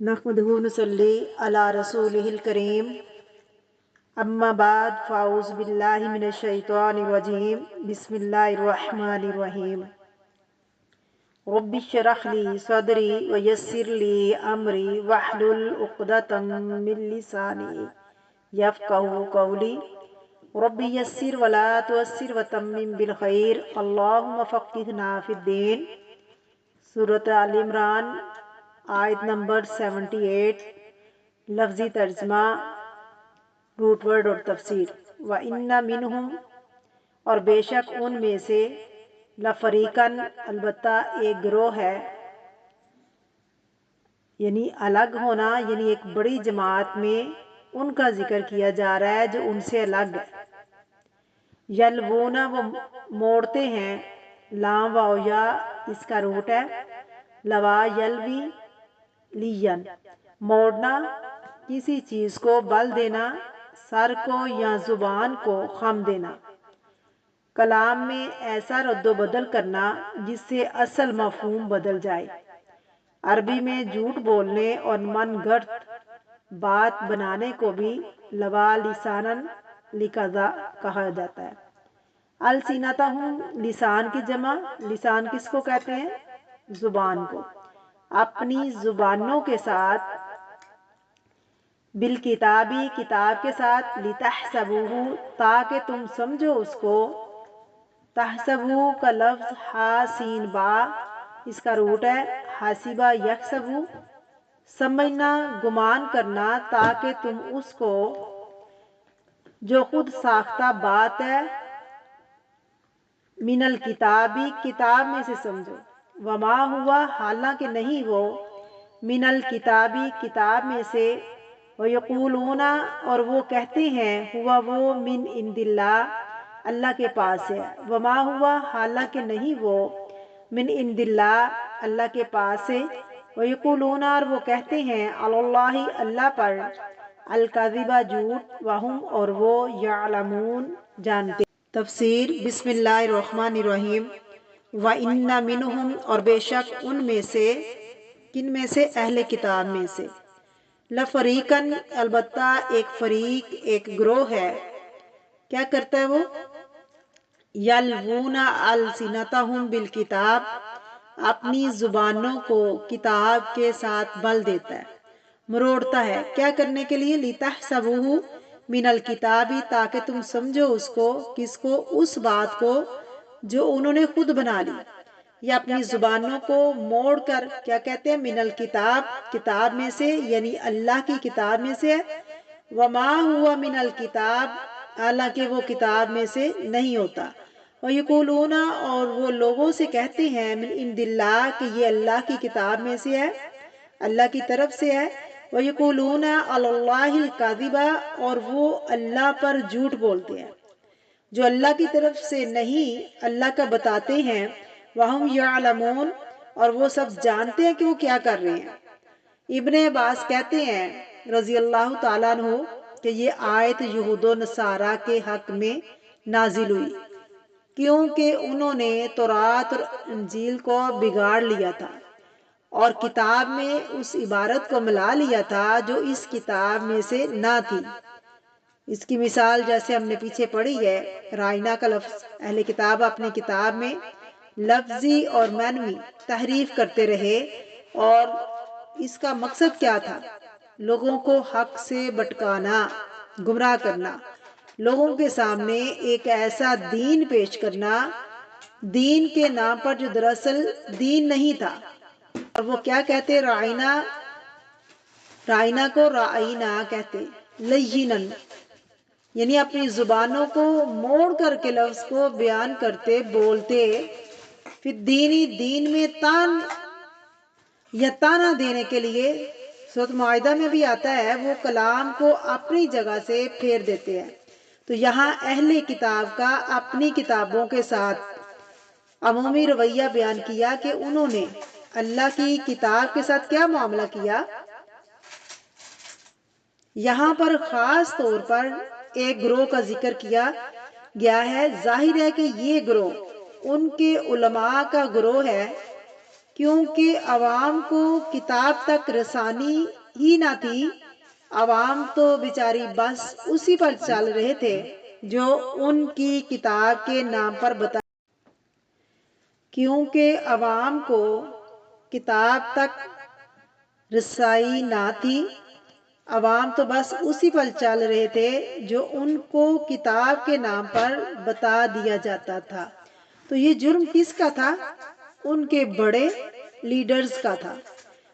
نحمدہ نصلی علی رسولہ الکریم اما بعد فاعوذ باللہ من الشیطان الرجیم بسم اللہ الرحمن الرحیم رب اشرح لی صدری ویسر لی امری واحلل عقدۃ من لسانی یفقہوا قولی رب یسر ولا تعسر وتمم بالخیر اللہم فقہنا فی الدین۔ سورۃ آل عمران آیت نمبر 78، لفظی ترجمہ، روٹ ورڈ اور تفسیر۔ وَإِنَّ مِنْهُمْ، اور بے شک ان میں سے، لَفَرِيقًا، البتہ ایک گروہ ہے، یعنی الگ ہونا، یعنی ایک بڑی جماعت میں ان کا ذکر کیا جا رہا ہے جو ان سے الگ ہے۔ یلوون، وہ موڑتے ہیں، لام واو یا اس کا روٹ ہے لوا یلوی لین، موڑنا، کسی چیز کو بل دینا، سر کو یا زبان کو خم دینا، کلام میں ایسا رد و بدل کرنا جس سے اصل مفہوم بدل جائے۔ عربی میں جھوٹ بولنے اور من گھڑت بات بنانے کو بھی لوا لسانن لکذا کہا جاتا ہے۔ السنتہم، لسان کی جمع، لسان کس کو کہتے ہیں؟ زبان کو، اپنی زبانوں کے ساتھ، بالکتابی، کتاب کے ساتھ، لتحسبوہ، تاکہ تم سمجھو اس کو۔ تحسبو کا لفظ ہا سین با، اس کا روٹ ہے حاسبہ یحسبو، سمجھنا، گمان کرنا، تاکہ تم اس کو جو خود ساختہ بات ہے، من الکتابی، کتاب میں سے سمجھو۔ وما ہوا، حالانکہ نہیں وہ، من الکتابی، کتاب میں سے، ویقولون، اور وہ کہتے ہیں، ہوا وہ، من عند اللہ، اللہ کے پاس ہے۔ وما ہوا، حالانکہ نہیں وہ، من عند اللہ، اللہ کے پاس ہے۔ ویقولون، اور وہ کہتے ہیں، علی اللہ، اللہ پر، الکذب، جھوٹ، وہم، اور وہ، یعلمون، جانتے۔ تفسیر۔ بسم اللہ الرحمن الرحیم۔ وَإِنَّ مِنْهُمْ، اور بے شک ان میں سے، کن میں سے؟ اہل کتاب میں سے، لَفَرِيقًا، البتہ ایک فریق، ایک گروہ ہے، کیا کرتا ہے وہ؟ یلوون السنتہم بالکتاب، اپنی زبانوں کو کتاب کے ساتھ بل دیتا ہے، مروڑتا ہے، کیا کرنے کے لیے؟ لتحسبوہ من الکتابی، تاکہ تم سمجھو اس کو، کس کو؟ اس بات کو جو انہوں نے خود بنا لی، یا اپنی زبانوں کو موڑ کر، کیا کہتے ہیں؟ من الکتاب، کتاب میں سے، یعنی اللہ کی کتاب میں سے ہے۔ وما ہوا من الکتاب، حالانکہ وہ کتاب میں سے نہیں ہوتا۔ وَيَقُولُونَ، اور وہ لوگوں سے کہتے ہیں، من عند اللہ، کہ یہ اللہ کی کتاب میں سے ہے، اللہ کی طرف سے ہے۔ وَيَقُولُونَ عَلَى اللَّهِ الْكَذِبَ، اور وہ اللہ پر جھوٹ بولتے ہیں، جو اللہ کی طرف سے نہیں، اللہ کا بتاتے ہیں۔ وَهُمْ يَعْلَمُونَ، اور وہ سب جانتے ہیں کہ وہ کیا کر رہے ہیں۔ ابن عباس کہتے ہیں رضی اللہ تعالیٰ عنہ کہ یہ آیت یہود و نصارہ کے حق میں نازل ہوئی، کیونکہ انہوں نے تورات اور انجیل کو بگاڑ لیا تھا اور کتاب میں اس عبارت کو ملا لیا تھا جو اس کتاب میں سے نہ تھی۔ اس کی مثال جیسے ہم نے پیچھے پڑھی ہے، رائنا کا لفظ، اہل کتاب اپنی کتاب میں لفظی اور معنوی تحریف کرتے رہے، اور اس کا مقصد کیا تھا؟ لوگوں کو حق سے بھٹکانا، گمراہ کرنا، لوگوں کے سامنے ایک ایسا دین پیش کرنا، دین کے نام پر جو دراصل دین نہیں تھا۔ اور وہ کیا کہتے؟ رائنا، رائنا کو رائنا کہتے، لینن، یعنی اپنی زبانوں کو موڑ کر کے لفظ کو بیان کرتے، بولتے، پھر دینی، دین میں تان یا تانا دینے کے لیے، سورۃ معاہدہ میں بھی آتا ہے، وہ کلام کو اپنی جگہ سے پھیر دیتے ہیں۔ تو یہاں اہل کتاب کا اپنی کتابوں کے ساتھ عمومی رویہ بیان کیا کہ انہوں نے اللہ کی کتاب کے ساتھ کیا معاملہ کیا۔ یہاں پر خاص طور پر ایک گروہ کا ذکر کیا گیا ہے، ظاہر ہے کہ یہ گروہ ان کے علماء کا گروہ ہے کیونکہ عوام کو کتاب تک رسانی ہی نہ تھی، عوام تو بیچاری بس اسی پر چل رہے تھے جو ان کی کتاب کے نام پر بتا، کیونکہ عوام کو کتاب تک رسائی نہ تھی، عوام تو بس اسی پر چل رہے تھے جو ان کو کتاب کے نام پر بتا دیا جاتا تھا۔ تو یہ جرم کس کا تھا؟ ان کے بڑے لیڈرز کا تھا،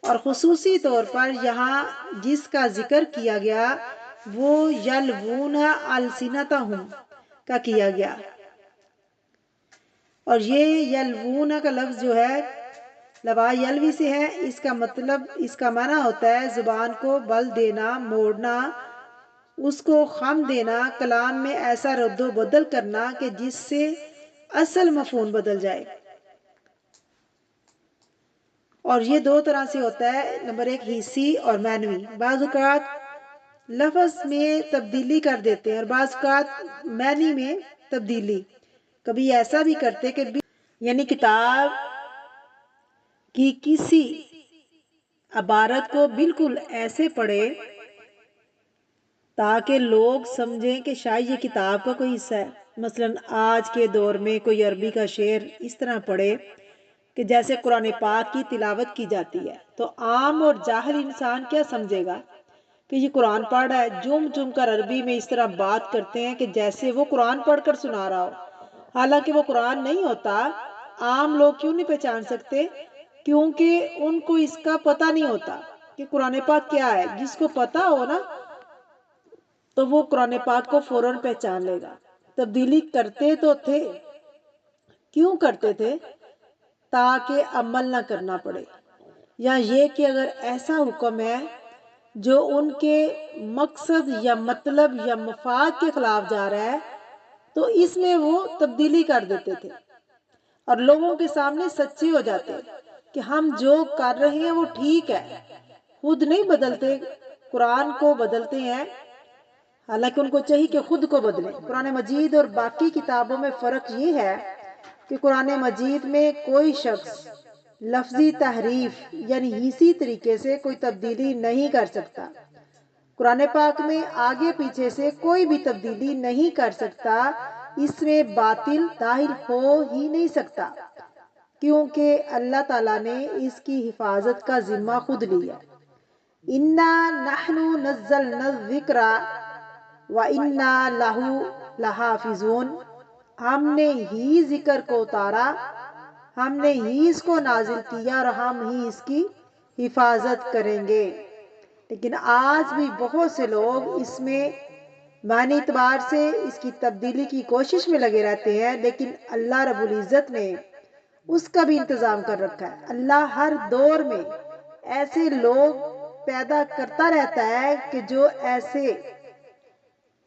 اور خصوصی طور پر یہاں جس کا ذکر کیا گیا وہ یلوون السنتہم کا کیا گیا، اور یہ یلوون کا لفظ جو ہے لوا یلوی سے ہے۔ اس کا مطلب، اس کا معنی ہوتا ہے زبان کو بل دینا، موڑنا، اس کو خم دینا، کلام میں ایسا رد و بدل کرنا کہ جس سے اصل مفہوم بدل جائے۔ اور یہ دو طرح سے ہوتا ہے، نمبر ایک حسی اور معنوی۔ بعض اوقات لفظ میں تبدیلی کر دیتے ہیں اور بعض اوقات معنی میں تبدیلی، کبھی ایسا بھی کرتے کہ یعنی کتاب کی کسی عبارت کو بالکل ایسے پڑھے تاکہ لوگ سمجھیں کہ شاید یہ کتاب کا کوئی حصہ ہے۔ مثلاً آج کے دور میں کوئی عربی کا شعر اس طرح پڑھے کہ جیسے قرآن پاک کی تلاوت کی جاتی ہے، تو عام اور جاہل انسان کیا سمجھے گا کہ یہ قرآن پڑھ رہا ہے، جم جم کر عربی میں اس طرح بات کرتے ہیں کہ جیسے وہ قرآن پڑھ کر سنا رہا ہو، حالانکہ وہ قرآن نہیں ہوتا۔ عام لوگ کیوں نہیں پہچان سکتے؟ کیونکہ ان کو اس کا پتہ نہیں ہوتا کہ قرآن پاک کیا ہے۔ جس کو پتہ ہو نا تو وہ قرآن پاک کو فوراً پہچان لے گا۔ تبدیلی کرتے تو تھے، کیوں کرتے تھے؟ تاکہ عمل نہ کرنا پڑے، یا یہ کہ اگر ایسا حکم ہے جو ان کے مقصد یا مطلب یا مفاد کے خلاف جا رہا ہے تو اس میں وہ تبدیلی کر دیتے تھے اور لوگوں کے سامنے سچے ہو جاتے کہ ہم جو کر رہے ہیں وہ ٹھیک ہے، خود نہیں بدلتے، قرآن کو بدلتے ہیں، حالانکہ ان کو چاہیے کہ خود کو بدلیں۔ قرآن مجید اور باقی کتابوں میں فرق یہ ہے کہ قرآن مجید میں کوئی شخص لفظی تحریف یعنی حسی طریقے سے کوئی تبدیلی نہیں کر سکتا۔ قرآن پاک میں آگے پیچھے سے کوئی بھی تبدیلی نہیں کر سکتا، اس میں باطل داخل ہو ہی نہیں سکتا، کیونکہ اللہ تعالیٰ نے اس کی حفاظت کا ذمہ خود لیا۔ اِنَّا نَحْنُ نَزَّلْنَا الذِّكْرَ وَإِنَّا لَهُ لَحَافِظُونَ، ہم نے ہی ذکر کو اتارا، ہم نے ہی اس کو نازل کیا اور ہم ہی اس کی حفاظت کریں گے۔ لیکن آج بھی بہت سے لوگ اس میں معنی اعتبار سے اس کی تبدیلی کی کوشش میں لگے رہتے ہیں، لیکن اللہ رب العزت نے اس کا بھی انتظام کر رکھا ہے۔ اللہ ہر دور میں ایسے لوگ پیدا کرتا رہتا ہے کہ جو ایسے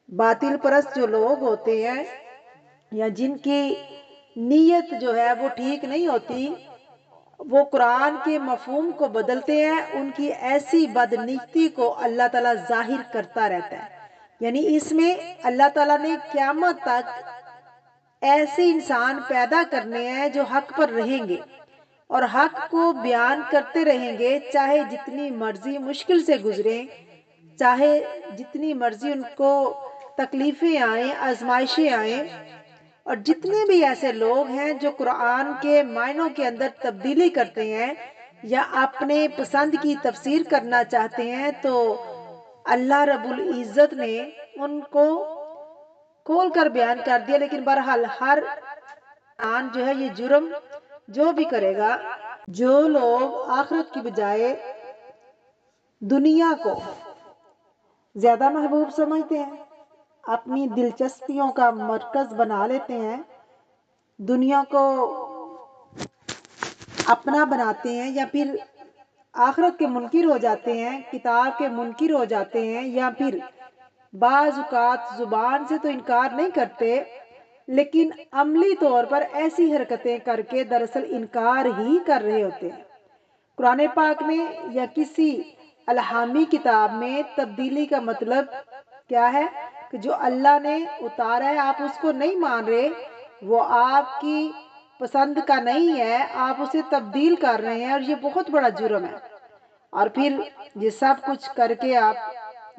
باطل پرست جو لوگ ہوتے ہیں یا جن کی نیت جو ہے وہ ٹھیک نہیں ہوتی، وہ قرآن کے مفہوم کو بدلتے ہیں، ان کی ایسی بدنیتی کو اللہ تعالیٰ ظاہر کرتا رہتا ہے۔ یعنی اس میں اللہ تعالیٰ نے قیامت تک ایسے انسان پیدا کرنے ہیں جو حق پر رہیں گے اور حق کو بیان کرتے رہیں گے، چاہے جتنی مرضی مشکل سے گزریں، چاہے جتنی مرضی ان کو تکلیفیں آئیں، آزمائشیں آئیں، اور جتنے بھی ایسے لوگ ہیں جو قرآن کے معنوں کے اندر تبدیلی کرتے ہیں یا اپنے پسند کی تفسیر کرنا چاہتے ہیں، تو اللہ رب العزت نے ان کو کھول کر بیان کر دیا۔ لیکن بہرحال ہر انسان جو ہے یہ جرم جو بھی کرے گا، جو لوگ آخرت کی بجائے دنیا کو زیادہ محبوب سمجھتے ہیں، اپنی دلچسپیوں کا مرکز بنا لیتے ہیں، دنیا کو اپنا بناتے ہیں، یا پھر آخرت کے منکر ہو جاتے ہیں، کتاب کے منکر ہو جاتے ہیں، یا پھر بعض اوقات زبان سے تو انکار نہیں کرتے لیکن عملی طور پر ایسی حرکتیں کر کے دراصل انکار ہی کر رہے ہوتے ہیں۔ قرآن پاک میں یا کسی الہامی کتاب میں تبدیلی کا مطلب کیا ہے؟ کہ جو اللہ نے اتارا ہے آپ اس کو نہیں مان رہے، وہ آپ کی پسند کا نہیں ہے، آپ اسے تبدیل کر رہے ہیں، اور یہ بہت بڑا جرم ہے۔ اور پھر یہ سب کچھ کر کے آپ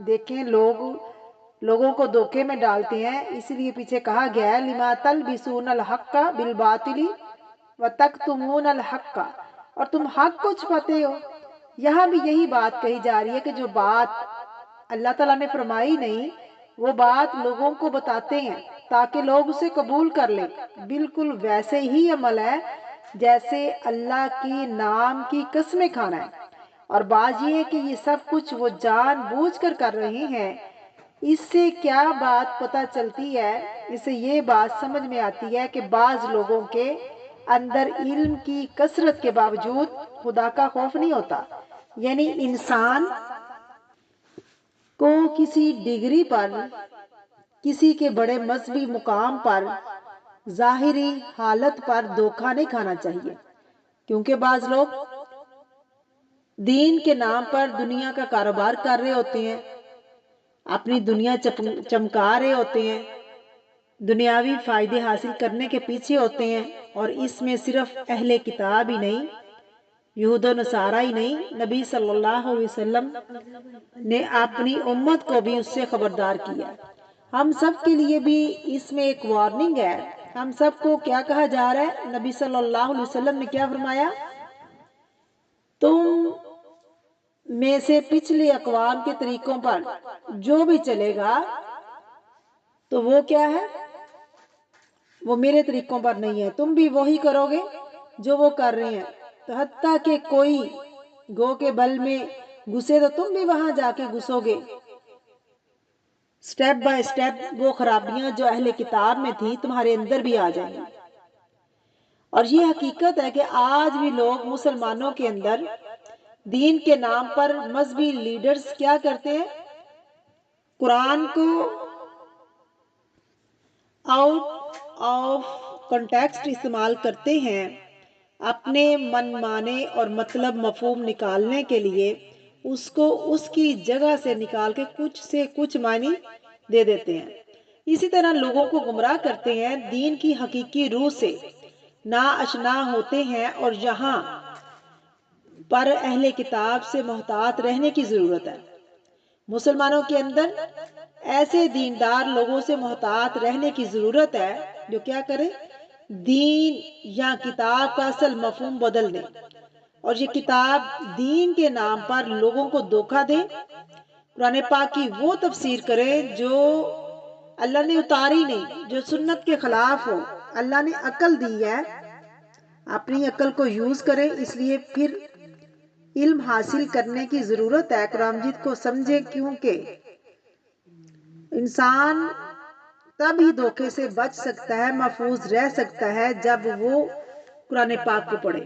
دیکھیں لوگوں کو دھوکے میں ڈالتے ہیں، اسی لیے پیچھے کہا گیا ہے لما تلبسون الحق بالباطل وتکتمون الحق، اور تم حق کو چھپاتے ہو۔ یہاں بھی یہی بات کہی جا رہی ہے کہ جو بات اللہ تعالیٰ نے فرمائی نہیں وہ بات لوگوں کو بتاتے ہیں تاکہ لوگ اسے قبول کر لیں۔ بالکل ویسے ہی عمل ہے جیسے اللہ کی نام کی قسمیں کھانا ہے، اور بات یہ ہے کہ یہ سب کچھ وہ جان بوجھ کر کر رہے ہیں۔ اس سے کیا بات پتہ چلتی ہے؟ اس سے یہ بات سمجھ میں آتی ہے کہ بعض لوگوں کے اندر علم کی کثرت کے باوجود خدا کا خوف نہیں ہوتا، یعنی انسان کو کسی ڈگری پر، کسی کے بڑے مذہبی مقام پر، ظاہری حالت پر دھوکہ نہیں کھانا چاہیے، کیونکہ بعض لوگ دین کے نام پر دنیا کا کاروبار کر رہے ہوتے ہیں، اپنی دنیا چمکا رہے ہوتے ہیں، دنیاوی فائدے حاصل کرنے کے پیچھے ہوتے ہیں، اور اس میں صرف اہل کتاب ہی نہیں، یہود و نصارہ ہی نہیں، نبی صلی اللہ علیہ وسلم نے اپنی امت کو بھی اس سے خبردار کیا۔ ہم سب کے لیے بھی اس میں ایک وارننگ ہے۔ ہم سب کو کیا کہا جا رہا ہے؟ نبی صلی اللہ علیہ وسلم نے کیا فرمایا؟ تم میں سے پچھلے اقوام کے طریقوں پر جو بھی چلے گا تو وہ کیا ہے؟ وہ میرے طریقوں پر نہیں ہے، تم بھی وہی کرو گے جو وہ کر رہے ہیں، تو حتیٰ کہ کوئی گو کے بل میں گھسے تو تم بھی وہاں جا کے گھسو گے۔ سٹیپ بائی سٹیپ وہ خرابیاں جو اہل کتاب میں تھی تمہارے اندر بھی آ جائیں گی۔ اور یہ حقیقت ہے کہ آج بھی لوگ مسلمانوں کے اندر دین کے نام پر مذہبی لیڈرز کیا کرتے ہیں؟ قرآن کو آؤٹ آف کنٹیکسٹ استعمال کرتے ہیں، اپنے من مانے اور مطلب مفہوم نکالنے کے لیے اس کو اس کی جگہ سے نکال کے کچھ سے کچھ معنی دے دیتے ہیں۔ اسی طرح لوگوں کو گمراہ کرتے ہیں، دین کی حقیقی روح سے ناآشنا ہوتے ہیں، اور یہاں پر اہل کتاب سے محتاط رہنے کی ضرورت ہے۔ مسلمانوں کے اندر ایسے دیندار لوگوں سے محتاط رہنے کی ضرورت ہے جو کیا کریں؟ دین یا کتاب کا اصل مفہوم بدل دیں، اور یہ کتاب دین کے نام پر لوگوں کو دھوکہ دیں۔ قرآن پاک کی وہ تفسیر کریں جو اللہ نے اتاری نہیں، جو سنت کے خلاف ہو۔ اللہ نے عقل دی ہے، اپنی عقل کو یوز کریں۔ اس لیے پھر علم حاصل کرنے کی ضرورت ہے، قرآن مجید کو سمجھیں، کیونکہ انسان تب ہی دھوکے سے بچ سکتا ہے، محفوظ رہ سکتا ہے جب وہ قرآن پاک کو پڑھے۔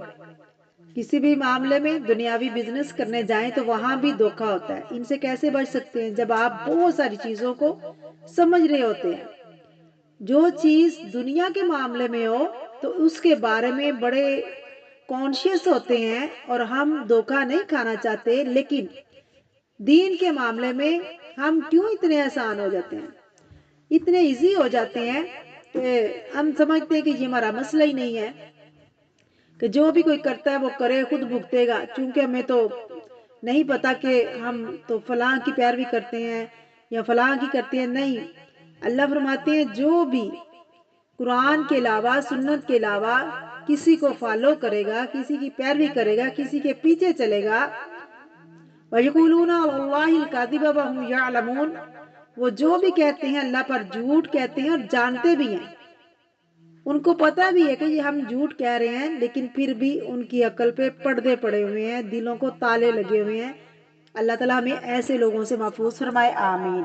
کسی بھی معاملے میں دنیاوی بزنس کرنے جائیں تو وہاں بھی دھوکہ ہوتا ہے۔ ان سے کیسے بچ سکتے ہیں؟ جب آپ بہت ساری چیزوں کو سمجھ رہے ہوتے ہیں۔ جو چیز دنیا کے معاملے میں ہو تو اس کے بارے میں بڑے کانشیس ہوتے ہیں اور ہم دھوکہ نہیں کھانا چاہتے، لیکن دین کے معاملے میں ہم کیوں اتنے آسان ہو جاتے ہیں، اتنے ایزی ہو جاتے ہیں کہ ہم سمجھتے ہیں کہ یہ ہمارا مسئلہ ہی نہیں ہے، کہ جو بھی کوئی کرتا ہے وہ کرے، خود بھگتے گا، چونکہ ہمیں تو نہیں پتا کہ ہم تو فلاں کی پیروی کرتے ہیں یا فلاں کی کرتے ہیں۔ نہیں، اللہ فرماتے ہیں جو بھی قرآن کے علاوہ، سنت کے علاوہ کسی کو فالو کرے گا، کسی کی پیروی کرے گا، کسی کے پیچھے چلے گا، وَيَقُولُونَ عَلَى اللَّهِ الْكَذِبَ وَهُمْ يَعْلَمُونَ، وہ جو بھی کہتے ہیں اللہ پر جھوٹ کہتے ہیں اور جانتے بھی ہیں۔ ان کو پتہ بھی ہے کہ یہ ہم جھوٹ کہہ رہے ہیں، لیکن پھر بھی ان کی عقل پہ پردے پڑے ہوئے ہیں، دلوں کو تالے لگے ہوئے ہیں۔ اللہ تعالیٰ ہمیں ایسے لوگوں سے محفوظ فرمائے، آمین۔